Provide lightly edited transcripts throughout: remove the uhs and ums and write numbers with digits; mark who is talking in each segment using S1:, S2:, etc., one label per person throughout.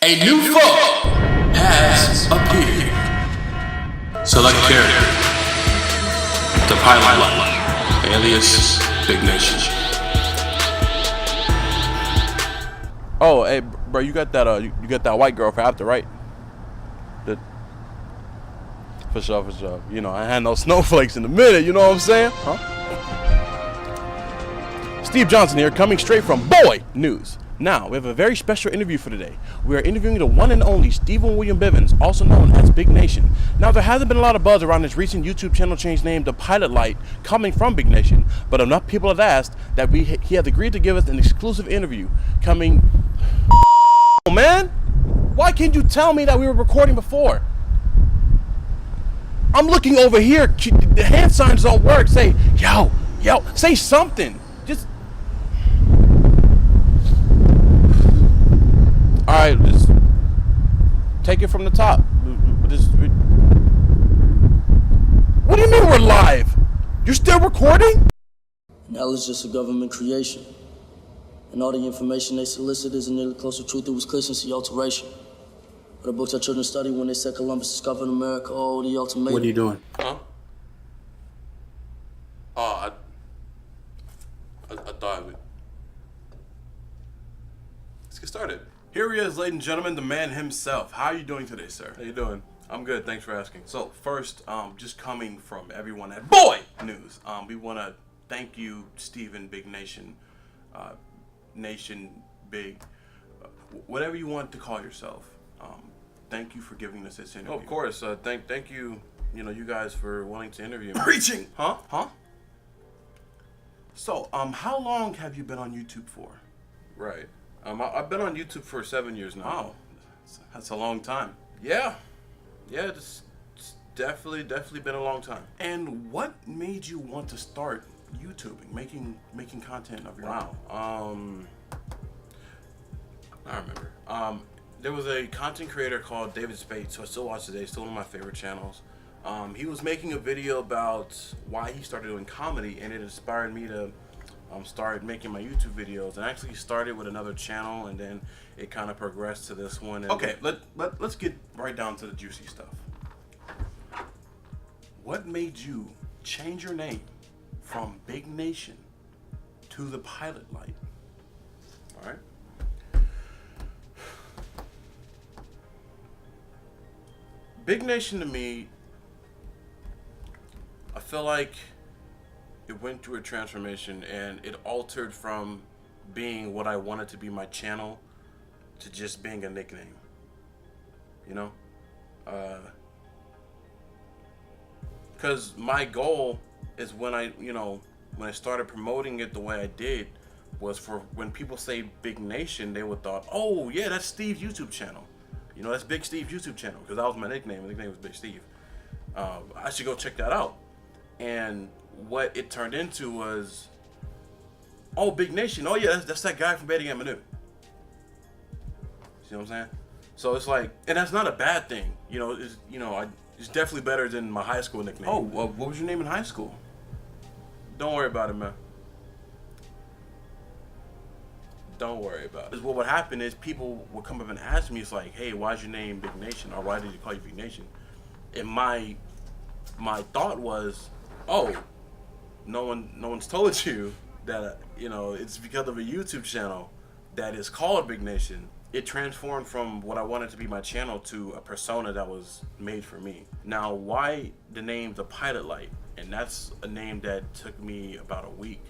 S1: A new foe has appeared. Select character. The Pilot Light, alias Big Nation.
S2: Oh, hey, bro, you got that you got that white girl for after, right? For sure. You know, I had no snowflakes in a minute, you know what I'm saying? Huh? Steve Johnson here, coming straight from Boy News. Now, we have a very special interview for today. We are interviewing the one and only Stephen William Bivens, also known as Big Nation. Now, there hasn't been a lot of buzz around his recent YouTube channel change named The Pilot Light, coming from Big Nation, but enough people have asked that he has agreed to give us an exclusive interview coming... Oh, man! Why can't you tell me that we were recording before? I'm looking over here. The hand signs don't work. Say, yo, say something. Just... Alright, just take it from the top. What do you mean we're live? You're still recording?
S3: Hell is just a government creation. And all the information they solicit isn't nearly close to truth. It was clear since the alteration. But the books our children study when they said Columbus discovered America, oh, the ultimatum.
S1: What are you doing?
S2: Huh? Oh, I thought it would... Let's get started. Here he is, ladies and gentlemen, the man himself. How are you doing today, sir?
S4: How you doing?
S2: I'm good, thanks for asking. So first, just coming from everyone at Boy News, we want to thank you, Stephen Big Nation, Nation Big, whatever you want to call yourself. Thank you for giving us this interview.
S4: Oh, of course. Thank you. You know, you guys for wanting to interview me.
S2: Preaching, huh? So, how long have you been on YouTube for?
S4: Right. I've been on YouTube for 7 years now.
S2: Wow, that's a long time.
S4: Yeah, it's definitely been a long time.
S2: And what made you want to start YouTubing, making content of your own?
S4: Wow. I remember. There was a content creator called David Spade, who I still watch today, still one of my favorite channels. He was making a video about why he started doing comedy, and it inspired me to start making my YouTube videos. And I actually started with another channel, and then it kind of progressed to this one. And
S2: okay, let's get right down to the juicy stuff. What made you change your name from Big Nation to The Pilot Light?
S4: All right. Big Nation to me, I feel like it went through a transformation, and it altered from being what I wanted to be my channel to just being a nickname. You know? Because my goal is when I started promoting it the way I did, was for when people say Big Nation, they would thought, oh yeah, that's Steve's YouTube channel. You know, that's Big Steve's YouTube channel, because that was my nickname. My nickname was Big Steve. I should go check that out. And what it turned into was, oh, Big Nation. Oh yeah, that's that guy from Betty Avenue. See what I'm saying? So it's like, and that's not a bad thing. You know, it's definitely better than my high school nickname.
S2: Oh, well, what was your name in high school?
S4: Don't worry about it, man. Don't worry about it. What would happen is people would come up and ask me, it's like, hey, why's your name Big Nation? Or why did you call you Big Nation? And my thought was, oh, no one's told you that, it's because of a YouTube channel that is called Big Nation. It transformed from what I wanted to be my channel to a persona that was made for me. Now, why the name The Pilot Light? And that's a name that took me about a week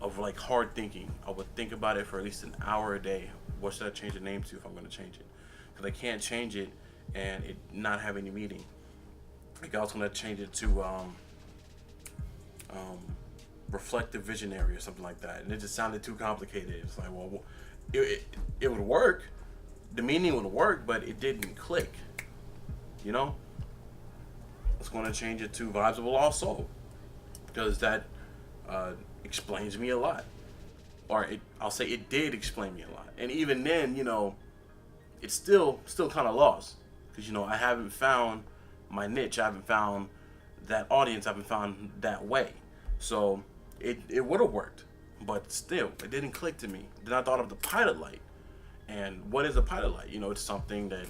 S4: of like hard thinking. I would think about it for at least an hour a day. What should I change the name to if I'm going to change it? Because I can't change it and it not have any meaning. Like I was going to change it to Reflective Visionary or something like that, and it just sounded too complicated. It's like, well, it would work, the meaning would work, but it didn't click. You know, I was going to change it to Vibes of a Lost Soul, because that explains me a lot, or I'll say it did explain me a lot. And even then, it's still kind of lost, because I haven't found my niche. I haven't found that audience. I haven't found that way. So it would have worked, but still, it didn't click to me. Then I thought of The Pilot Light, And what is a pilot light? You know, it's something that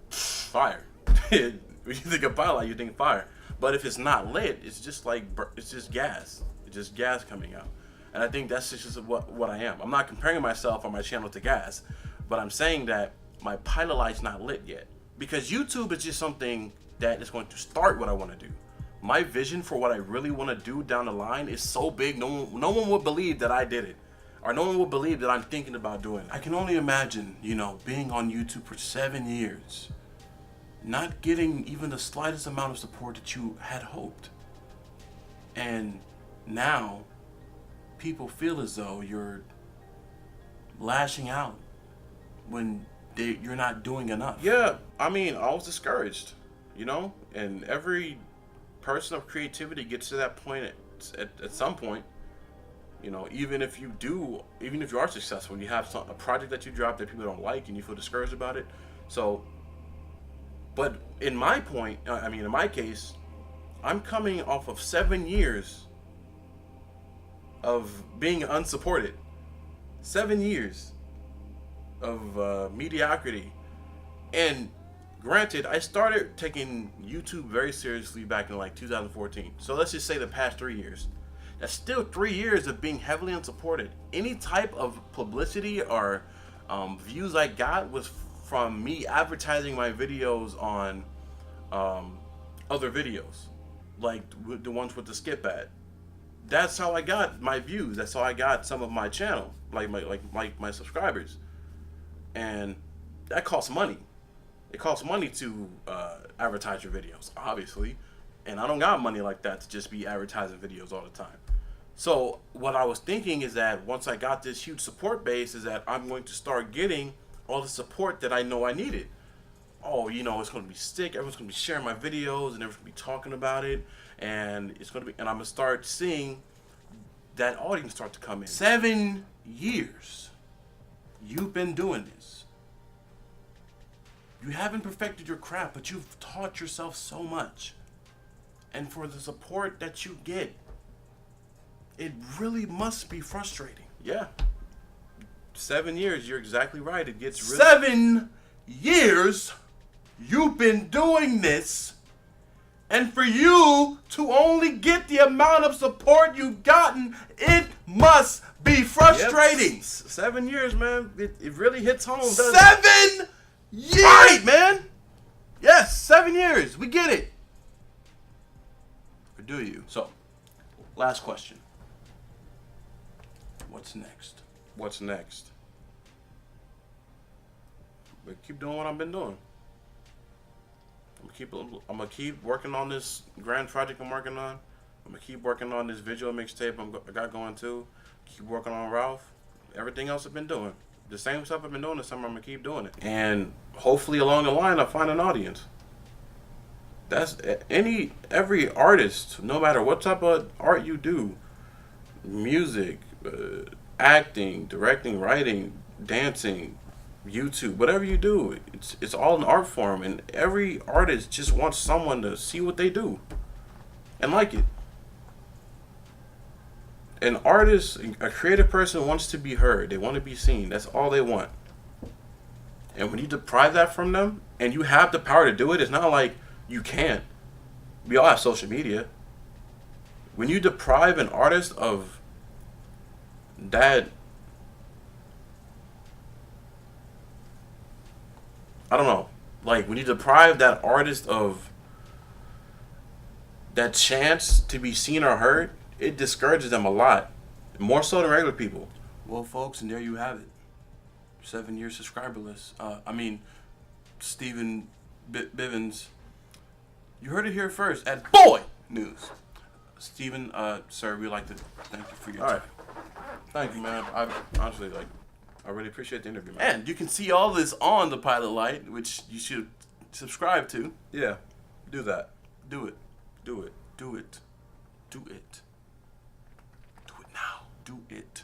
S4: fire. When you think of pilot light, you think fire. But if it's not lit, it's just like it's just gas. It's just gas coming out. And I think that's just what I am. I'm not comparing myself on my channel to gas, but I'm saying that my pilot light's not lit yet. Because YouTube is just something that is going to start what I want to do. My vision for what I really want to do down the line is so big, no one would believe that I did it. Or no one would believe that I'm thinking about doing it. I can only imagine, you know, being on YouTube for 7 years, not getting even the slightest amount of support that you had hoped. And now, people feel as though you're lashing out when you're not doing enough. Yeah, I mean, I was discouraged, you know? And every person of creativity gets to that point at some point. You know, even if you are successful, you have a project that you drop that people don't like and you feel discouraged about it. So, but in my case, I'm coming off of 7 years of being unsupported. 7 years of mediocrity. And granted, I started taking YouTube very seriously back in like 2014. So let's just say the past 3 years. That's still 3 years of being heavily unsupported. Any type of publicity or views I got was from me advertising my videos on other videos, like the ones with the skip ad. That's how I got my views. That's how I got some of my channel, like my subscribers. And that costs money. It costs money to advertise your videos, obviously. And I don't got money like that to just be advertising videos all the time. So what I was thinking is that once I got this huge support base, is that I'm going to start getting all the support that I know I needed. Oh, you know, it's going to be sick. Everyone's going to be sharing my videos and everyone's going to be talking about it. And I'm going to start seeing that audience start to come in. 7 years you've been doing this. You haven't perfected your craft, but you've taught yourself so much. And for the support that you get, it really must be frustrating. Yeah. 7 years, you're exactly right. It gets really... 7 years you've been doing this, and for you to only get the amount of support you've gotten, it must be frustrating. Yep. 7 years, man. It really hits home, doesn't it? 7 years! Right, man! Yes, 7 years. We get it. Or do you? So, last question. What's next? What's next? But keep doing what I've been doing. I'm gonna keep working on this grand project I'm working on. I'm gonna keep working on this visual mixtape I got going too. Keep working on Ralph. Everything else I've been doing. The same stuff I've been doing this summer, I'm gonna keep doing it. And hopefully along the line I'll find an audience. That's every artist, no matter what type of art you do, music, acting, directing, writing, dancing, YouTube, whatever you do, it's all an art form, and every artist just wants someone to see what they do and like it. An artist, a creative person wants to be heard. They want to be seen. That's all they want. And when you deprive that from them, and you have the power to do it, it's not like you can't. We all have social media. When you deprive an artist of that, I don't know, like when you deprive that artist of that chance to be seen or heard, it discourages them a lot, more so than regular people. Well, folks, and there you have it. 7 year subscriber list. Stephen Bivens. You heard it here first at Boy News. Stephen, sir, we'd like to thank you for your time. Thank you, man. I honestly, I really appreciate the interview, man. And you can see all this on the Pilot Light, which you should subscribe to. Yeah, do that. Do it. Do it. Do it. Do it. Do it now. Do it.